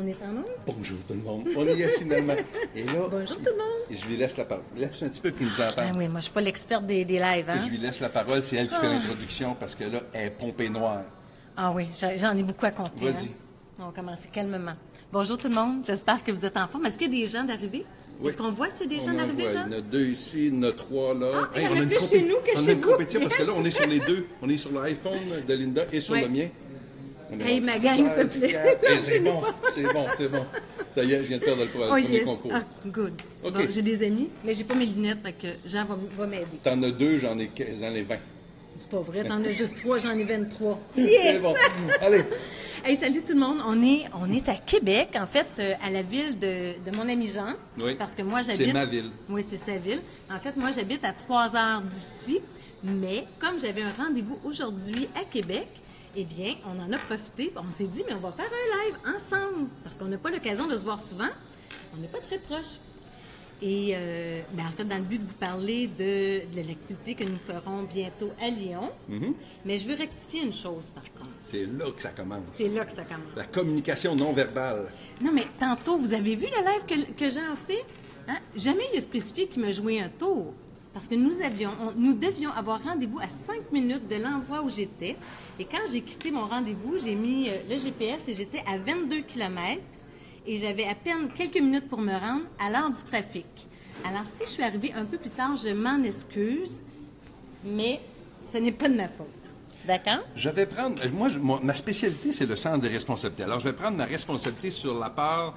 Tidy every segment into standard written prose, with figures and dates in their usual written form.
On est en ondes? Bonjour tout le monde. On y est finalement. Et là, Bonjour tout le monde. je lui laisse la parole. Lève-toi un petit peu qu'il nous entende. Ah oui, moi je suis pas l'experte des lives, hein? Je lui laisse la parole, c'est elle qui fait l'introduction parce que là, elle est pompée noire. Ah oui, j'en ai beaucoup à compter. Vas-y. Hein? On va commencer calmement. Bonjour tout le monde, j'espère que vous êtes en forme. Est-ce qu'il y a des gens d'arrivée? Oui. Est-ce qu'on voit s'il y a des gens On en d'arrivée, voit. Jean? Il y en a 2 ici, il y en a 3 là. Ah, il y en a plus chez nous que on chez a une vous. compétition parce que là, Yes. on est sur les deux. On est sur l'iPhone de Linda et sur Oui. le mien. On est Hey, dans ma gang, s'il te 16, plaît. 4. Eh, c'est bon, c'est bon, c'est bon. Ça y est, je viens de perdre le Oh premier yes. concours. Ah, good. OK. Bon, j'ai des amis, mais j'ai pas mes lunettes, fait que Jean va m'aider. T'en as 2, j'en ai 15, j'en ai 20. C'est pas vrai, t'en as juste 3, j'en ai 23. C'est Yes! bon. Allez. Hey, salut tout le monde. On est à Québec, en fait, à la ville de mon ami Jean. Oui. Parce que moi, j'habite... C'est ma ville. Oui, c'est sa ville. En fait, moi, j'habite à 3 heures d'ici. Mais comme j'avais un rendez-vous aujourd'hui à Québec, eh bien, on en a profité. On s'est dit, mais on va faire un live ensemble. Parce qu'on n'a pas l'occasion de se voir souvent. On n'est pas très proches. Et en fait, dans le but de vous parler de l'activité que nous ferons bientôt à Lyon. Mais je veux rectifier une chose, par contre. C'est là que ça commence. C'est là que ça commence. La communication non verbale. Non, mais tantôt, vous avez vu le live que Jean a fait? Hein? Jamais il a spécifié qu'il m'a joué un tour. Parce que nous devions avoir rendez-vous à 5 minutes de l'endroit où j'étais. Et quand j'ai quitté mon rendez-vous, j'ai mis le GPS et j'étais à 22 km. Et j'avais à peine quelques minutes pour me rendre à l'heure du trafic. Alors, si je suis arrivée un peu plus tard, je m'en excuse, mais ce n'est pas de ma faute. D'accord? Je vais prendre... ma spécialité, c'est le sens des responsabilités. Alors, je vais prendre ma responsabilité sur la part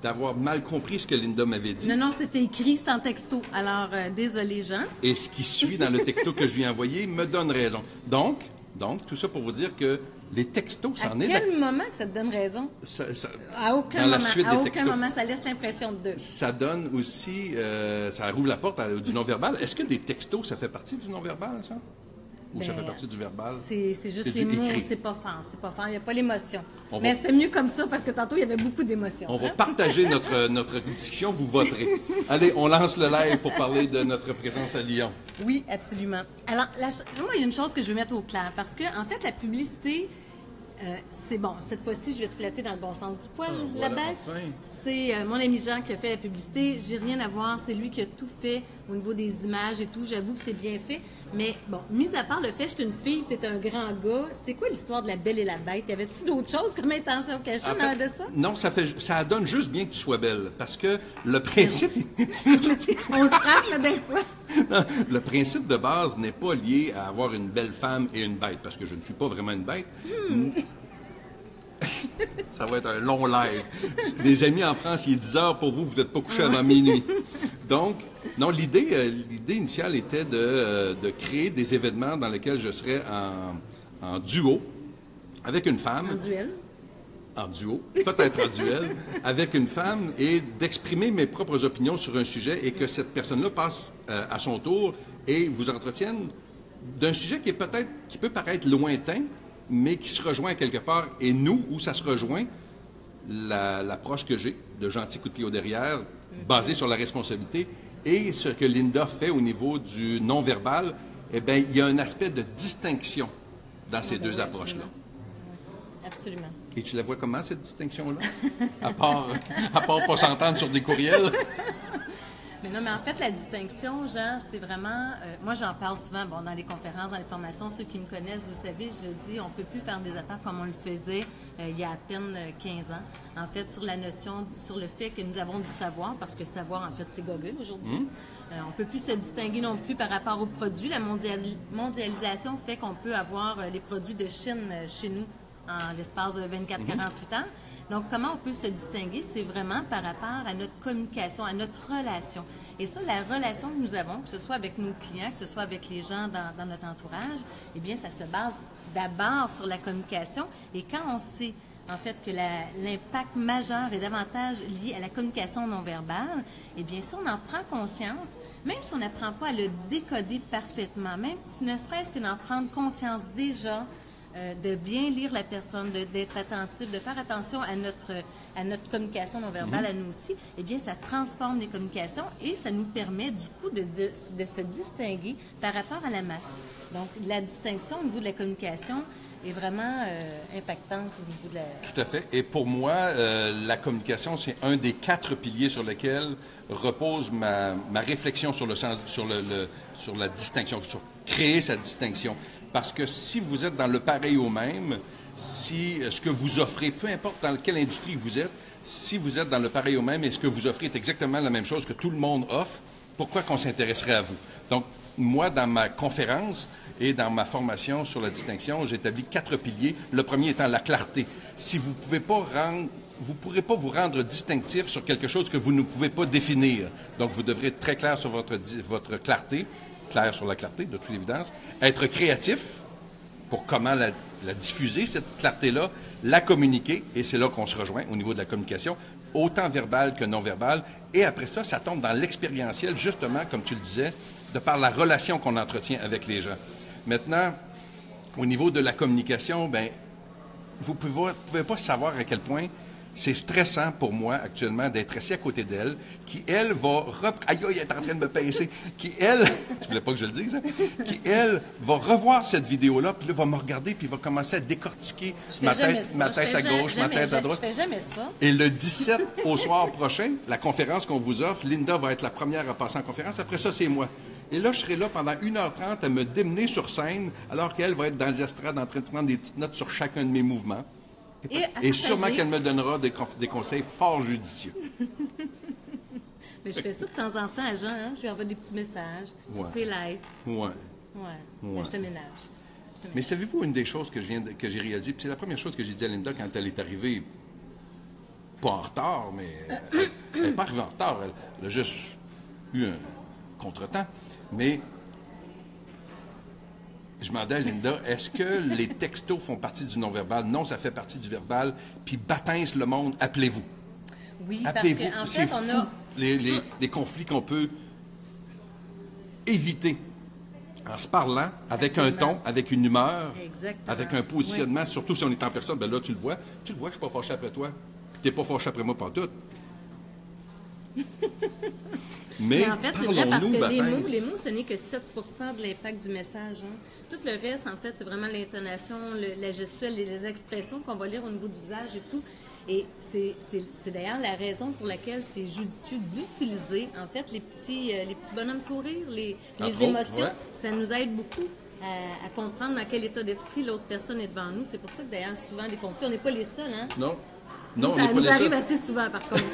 d'avoir mal compris ce que Linda m'avait dit. Non, non, c'était écrit, c'est en texto. Alors, désolé, Jean. Et ce qui suit dans le texto que je lui ai envoyé me donne raison. Donc, tout ça pour vous dire que les textos, À c'en est... quel moment que ça te donne raison? À aucun dans la moment. suite À des aucun textos. moment, ça laisse l'impression de deux. Ça donne aussi... ça rouvre la porte du non-verbal. Est-ce que des textos, ça fait partie du non-verbal, ça? Ou ça Ben, fait partie du verbal? C'est juste C'est les du mots, écrit. c'est pas fort, il n'y a pas l'émotion. On Mais va- c'est mieux comme ça parce que tantôt, il y avait beaucoup d'émotions. On va hein? partager notre discussion, vous voterez. Allez, on lance le live pour parler de notre présence à Lyon. Oui, absolument. Alors, moi, il y a une chose que je veux mettre au clair parce que, en fait, la publicité, c'est bon. Cette fois-ci, je vais te flatter dans le bon sens du poil, la voilà, bête. enfin. C'est mon ami Jean qui a fait la publicité. J'ai rien à voir. C'est lui qui a tout fait au niveau des images et tout. J'avoue que c'est bien fait. Mais bon, mis à part le fait que je suis une fille, tu es un grand gars, c'est quoi l'histoire de la Belle et la Bête? Y avait-tu d'autres choses comme intention cachée En dans fait, de ça? non, ça donne juste bien que tu sois belle. Parce que le principe... Mais tu sais, on se frappe, là, des fois. Non, le principe de base n'est pas lié à avoir une belle femme et une bête, parce que je ne suis pas vraiment une bête. Ça va être un long live. Les amis en France, il est 10 heures pour vous, vous n'êtes pas couchés avant minuit. Donc, non, l'idée initiale était de créer des événements dans lesquels je serais en duo avec une femme. En duel. En duo, peut-être en duel, avec une femme et d'exprimer mes propres opinions sur un sujet et que cette personne-là passe à son tour et vous entretienne d'un sujet qui peut paraître lointain, mais qui se rejoint quelque part. Et nous, où ça se rejoint, l'approche que j'ai de gentil coup de pied au derrière, basée sur la responsabilité, et ce que Linda fait au niveau du non-verbal, eh bien, il y a un aspect de distinction dans ces deux oui, approches-là. Absolument. Et tu la vois comment, cette distinction-là? À part pas s'entendre sur des courriels? Mais non, mais en fait, la distinction, Jean, c'est vraiment... moi, j'en parle souvent dans les conférences, dans les formations. Ceux qui me connaissent, vous savez, je le dis, on ne peut plus faire des affaires comme on le faisait il y a à peine 15 ans. En fait, sur la notion, sur le fait que nous avons du savoir, parce que savoir, en fait, c'est Google aujourd'hui. On ne peut plus se distinguer non plus par rapport aux produits. La mondialisation fait qu'on peut avoir les produits de Chine chez nous en l'espace de 24-48 heures. Donc, comment on peut se distinguer? C'est vraiment par rapport à notre communication, à notre relation. Et ça, la relation que nous avons, que ce soit avec nos clients, que ce soit avec les gens dans notre entourage, eh bien, ça se base d'abord sur la communication. Et quand on sait, en fait, que l'impact majeur est davantage lié à la communication non verbale, eh bien, si on en prend conscience, même si on n'apprend pas à le décoder parfaitement, même si ne serait-ce que d'en prendre conscience déjà, de bien lire la personne, d'être attentif, de faire attention à notre communication non verbale, à nous aussi, eh bien, ça transforme les communications et ça nous permet, du coup, de se distinguer par rapport à la masse. Donc, la distinction au niveau de la communication, est vraiment impactante au niveau de la... Tout à fait. Et pour moi, la communication, c'est un des 4 piliers sur lesquels repose ma réflexion sur le sens, sur la distinction, sur créer sa distinction. Parce que si vous êtes dans le pareil au même, si ce que vous offrez, peu importe dans quelle industrie vous êtes, si vous êtes dans le pareil au même et ce que vous offrez est exactement la même chose que tout le monde offre, pourquoi qu'on s'intéresserait à vous? Donc, moi, dans ma conférence et dans ma formation sur la distinction, j'établis 4 piliers. Le premier étant la clarté. Si vous ne pourrez pas vous rendre distinctif sur quelque chose que vous ne pouvez pas définir. Donc, vous devrez être très clair sur votre clarté, clair sur la clarté, de toute évidence. Être créatif pour comment la diffuser, cette clarté-là, la communiquer, et c'est là qu'on se rejoint au niveau de la communication, autant verbale que non verbale. Et après ça, ça tombe dans l'expérientiel, justement, comme tu le disais, de par la relation qu'on entretient avec les gens. Maintenant, au niveau de la communication, bien, vous ne pouvez pas savoir à quel point c'est stressant pour moi actuellement d'être assis à côté d'elle, qui, elle, va... Aïe, elle est en train de me pincer. Qui, elle... Je voulais pas que je le dise, hein? Qui, elle, va revoir cette vidéo-là, puis là, va me regarder, puis va commencer à décortiquer ma tête à gauche, ma tête à droite. Je fais jamais ça. Et le 17 au soir prochain, la conférence qu'on vous offre, Linda va être la première à passer en conférence. Après ça, c'est moi. Et là, je serai là pendant 1h30 à me démener sur scène, alors qu'elle va être dans les estrades en train de prendre des petites notes sur chacun de mes mouvements. Et sûrement qu'elle me donnera des conseils fort judicieux. Mais je fais ça de temps en temps à Jean, hein? Je lui envoie des petits messages sur ses lives. Ouais. Mais je te ménage. Mais savez-vous une des choses que j'ai réalisées, puis c'est la première chose que j'ai dit à Linda quand elle est arrivée, pas en retard, mais elle n'est pas arrivée en retard, elle a juste eu un contretemps, mais je demandais à Linda, est-ce que les textos font partie du non-verbal? Non, ça fait partie du verbal. Puis baptise le monde, appelez-vous. Oui, appelez-vous. parce qu'en fait, on a... Les conflits qu'on peut éviter en se parlant, avec un ton, avec une humeur, avec un positionnement, surtout si on est en personne, bien là, tu le vois, je ne suis pas fâché après toi, puis tu n'es pas fâché après moi pantoute. Mais en fait, c'est vrai parce que les mots, ce n'est que 7 de l'impact du message. Hein. Tout le reste, en fait, c'est vraiment l'intonation, la gestuelle, les expressions qu'on va lire au niveau du visage et tout. Et c'est d'ailleurs la raison pour laquelle c'est judicieux d'utiliser, en fait, les petits bonhommes sourires, les émotions. Ça nous aide beaucoup à comprendre dans quel état d'esprit l'autre personne est devant nous. C'est pour ça que d'ailleurs, souvent, les conflits, on n'est pas les seuls. Hein? Non, ça nous arrive assez souvent, par contre.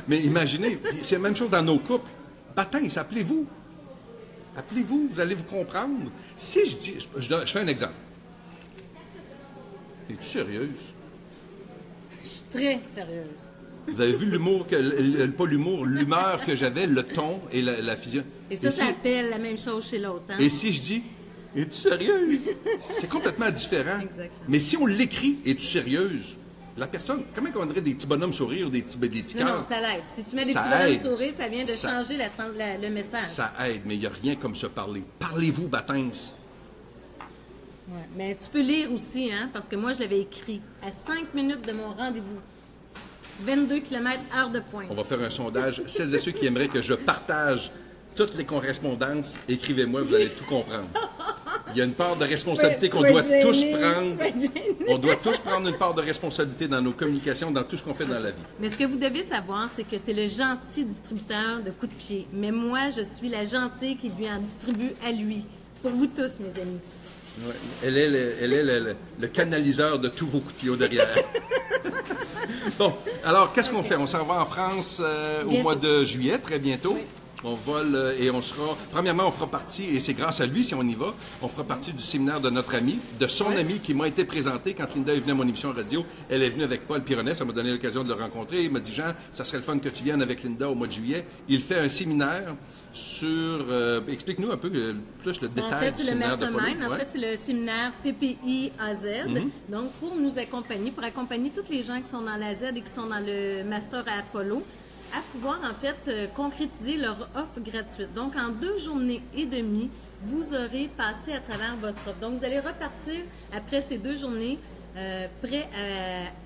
Mais imaginez, c'est la même chose dans nos couples. Baptême, appelez-vous. Appelez-vous, vous allez vous comprendre. Si je dis, je fais un exemple. Es-tu sérieuse? Je suis très sérieuse. Vous avez vu l'humour, pas l'humour, l'humeur que j'avais, le ton et la fusion. Et ça appelle la même chose chez l'autre. Hein? Et si je dis, es-tu sérieuse? C'est complètement différent. Exactement. Mais si on l'écrit, es-tu sérieuse? La personne, comment on dirait des petits bonhommes sourires, des petits cœurs? Non, ça l'aide. Si tu mets des petits bonhommes sourires, ça vient de changer le message. Ça aide, mais il n'y a rien comme se parler. Parlez-vous, baptême. Oui, mais tu peux lire aussi, hein, parce que moi, je l'avais écrit à 5 minutes de mon rendez-vous. 22 km heure de pointe. On va faire un sondage. Celles et ceux qui aimeraient que je partage toutes les correspondances, écrivez-moi, vous allez tout comprendre. Il y a une part de responsabilité qu'on doit tous prendre. On doit tous prendre une part de responsabilité dans nos communications, dans tout ce qu'on fait dans la vie. Mais ce que vous devez savoir, c'est que c'est le gentil distributeur de coups de pied. Mais moi, je suis la gentille qui lui en distribue à lui. Pour vous tous, mes amis. Ouais, elle est le canaliseur de tous vos coups de pied au derrière. Bon, alors, qu'est-ce qu'on fait? On s'en va en France au mois de juillet, très bientôt. Oui. On vole et on sera... Premièrement, on fera partie, et c'est grâce à lui si on y va, on fera partie du séminaire de notre ami, de son ami qui m'a été présenté quand Linda est venue à mon émission radio. Elle est venue avec Paul Pironnet, ça m'a donné l'occasion de le rencontrer. Il m'a dit, Jean, ça serait le fun que tu viennes avec Linda au mois de juillet. Il fait un séminaire sur... explique-nous un peu plus le détail du séminaire de Paul. En fait, c'est le séminaire PPI AZ. Donc, pour nous accompagner, pour accompagner tous les gens qui sont dans la Z et qui sont dans le Master à Apollo, à pouvoir, en fait, concrétiser leur offre gratuite. Donc, en 2 journées et demie, vous aurez passé à travers votre offre. Donc, vous allez repartir après ces 2 journées prêts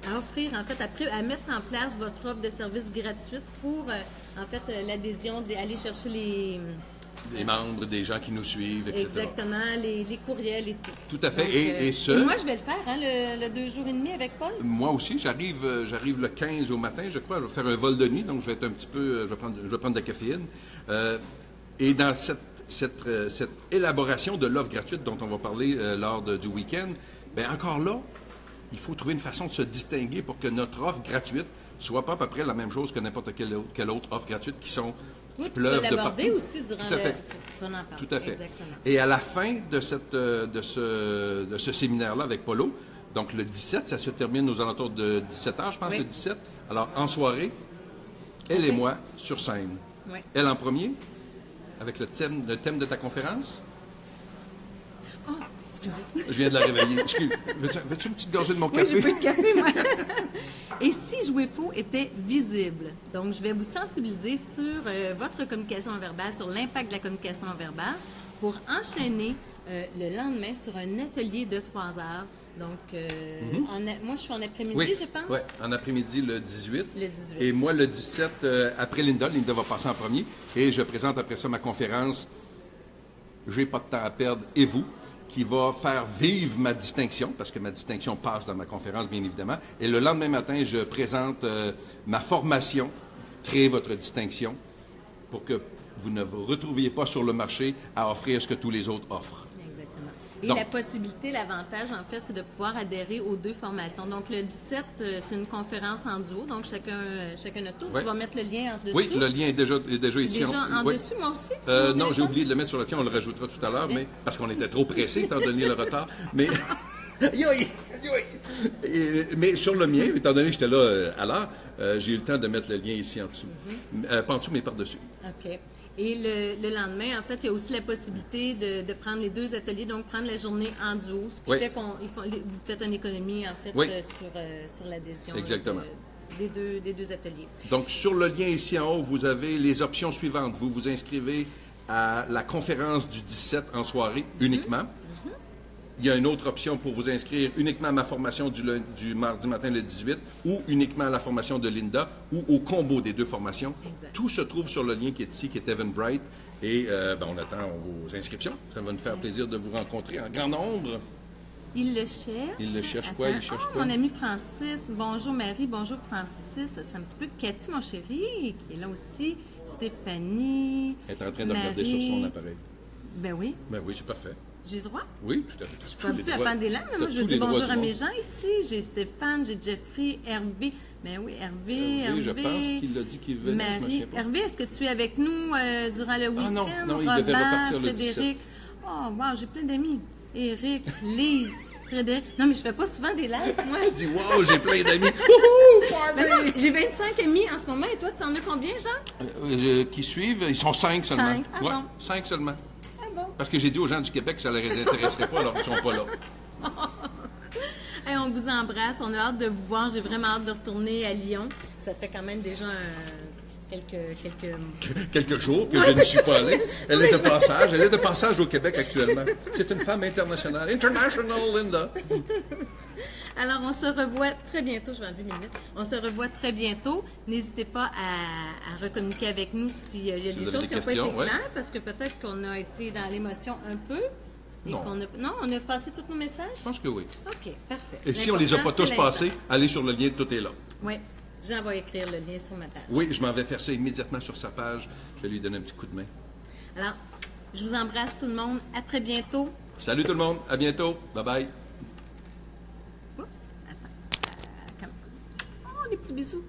à offrir, en fait, à mettre en place votre offre de service gratuite pour, en fait, l'adhésion, aller chercher Des membres, des gens qui nous suivent, etc. Exactement, les courriels et tout. Tout à fait. Donc, Et ce... moi, je vais le faire, hein, le 2 jours et demi avec Paul. Moi aussi, j'arrive le 15 au matin, je crois. Je vais faire un vol de nuit, donc je vais être un petit peu... je vais prendre de la caféine. Et dans cette élaboration de l'offre gratuite dont on va parler lors du week-end, bien encore là, il faut trouver une façon de se distinguer pour que notre offre gratuite soit pas à peu près la même chose que n'importe quelle autre offre gratuite qui sont... Oui, tu vas l'aborder aussi durant Tout à fait. Tu en parles. Tout à fait. Exactement. Et à la fin de ce séminaire-là avec Polo, donc le 17, ça se termine aux alentours de 17h, je pense, oui. le 17. Alors, en soirée, elle et moi sur scène. Oui. Elle en premier, avec le thème de ta conférence. Oh, excusez. Je viens de la réveiller. Excuse. Veux-tu une petite gorgée de mon café? Oui, j'ai pas de café, moi. Et si jouer faux était visible? Donc, je vais vous sensibiliser sur votre communication non verbale, sur l'impact de la communication non verbale, pour enchaîner le lendemain sur un atelier de 3 heures. Donc, moi, je suis en après-midi, je pense. Oui, en après-midi, le 18. Le 18. Et moi, le 17, après Linda. Linda va passer en premier. Et je présente après ça ma conférence « J'ai pas de temps à perdre et vous », qui va faire vivre ma distinction, parce que ma distinction passe dans ma conférence, bien évidemment. Et le lendemain matin, je présente ma formation « Créer votre distinction » pour que vous ne vous retrouviez pas sur le marché à offrir ce que tous les autres offrent. Exactement. Et Donc, la possibilité, l'avantage, en fait, c'est de pouvoir adhérer aux 2 formations. Donc, le 17, c'est une conférence en duo. Donc, chacun notre tour. Ouais. Tu vas mettre le lien en dessous. Oui, le lien est déjà ici. Déjà en oui. dessus, moi aussi? Non, j'ai oublié de le mettre sur le tien. On le rajoutera tout à l'heure, mais parce qu'on était trop pressés, étant donné le retard. Mais... mais sur le mien, étant donné que j'étais là à l'heure, j'ai eu le temps de mettre le lien ici en dessous. Pas en dessous, mais par-dessus. OK. Et le lendemain, en fait, il y a aussi la possibilité de prendre les 2 ateliers, donc prendre la journée en duo, ce qui fait vous faites une économie, en fait, sur l'adhésion des deux ateliers. Donc, sur le lien ici en haut, vous avez les options suivantes. Vous vous inscrivez à la conférence du 17 en soirée uniquement. Il y a une autre option pour vous inscrire uniquement à ma formation du mardi matin le 18 ou uniquement à la formation de Linda ou au combo des 2 formations. Exact. Tout se trouve sur le lien qui est ici, qui est Eventbrite. Et on attend vos inscriptions. Ça va nous faire plaisir de vous rencontrer en grand nombre. Il le cherche. Il le cherche quoi? Il cherche quoi? Mon ami Francis. Bonjour Marie, bonjour Francis. C'est un petit peu Cathy, mon chéri, qui est là aussi. Stéphanie. Elle est en train de regarder sur son appareil. Ben oui. Ben oui, c'est parfait. J'ai le droit? Oui, tout à fait. Je suis pas habituée à faire des langues, mais moi je dis bonjour à mes gens ici. J'ai Stéphane, j'ai Jeffrey, Hervé. Ben oui, Hervé. Je pense qu'il a dit qu'il venait, Marie. je me souviens pas. Hervé, est-ce que tu es avec nous durant le week-end? Non, il Robert, devait repartir le Frédéric. 17. Oh, wow, j'ai plein d'amis. Éric, Lise, Frédéric. Non, mais je fais pas souvent des lives, moi. Elle dit, wow, j'ai plein d'amis. Wouhou, Ben non, party! j'ai 25 amis en ce moment. Et toi, tu en as combien, Jean? Qui suivent, ils sont 5 seulement. 5, ah ouais, bon. 5 seulement. Ah bon? Parce que j'ai dit aux gens du Québec que ça ne les intéresserait pas, alors ils ne sont pas là. Hey, on vous embrasse. On a hâte de vous voir. J'ai vraiment hâte de retourner à Lyon. Ça fait quand même déjà Quelques jours que je ne suis pas allé. Elle est de passage. Elle est de passage au Québec actuellement. C'est une femme internationale. International Linda. Alors, on se revoit très bientôt. Je vais enlever mes lunettes. On se revoit très bientôt. N'hésitez pas à recommuniquer avec nous s'il y a des choses qui n'ont pas été claires, parce que peut-être qu'on a été dans l'émotion un peu. Et non. On a passé tous nos messages? Je pense que oui. OK, parfait. Et si on ne les a pas tous passés, allez sur le lien, tout est là. Oui. Jean va écrire le lien sur ma page. Oui, je m'en vais faire ça immédiatement sur sa page. Je vais lui donner un petit coup de main. Alors, je vous embrasse tout le monde. À très bientôt. Salut tout le monde. À bientôt. Bye-bye. Oups. Attends. Oh, des petits bisous.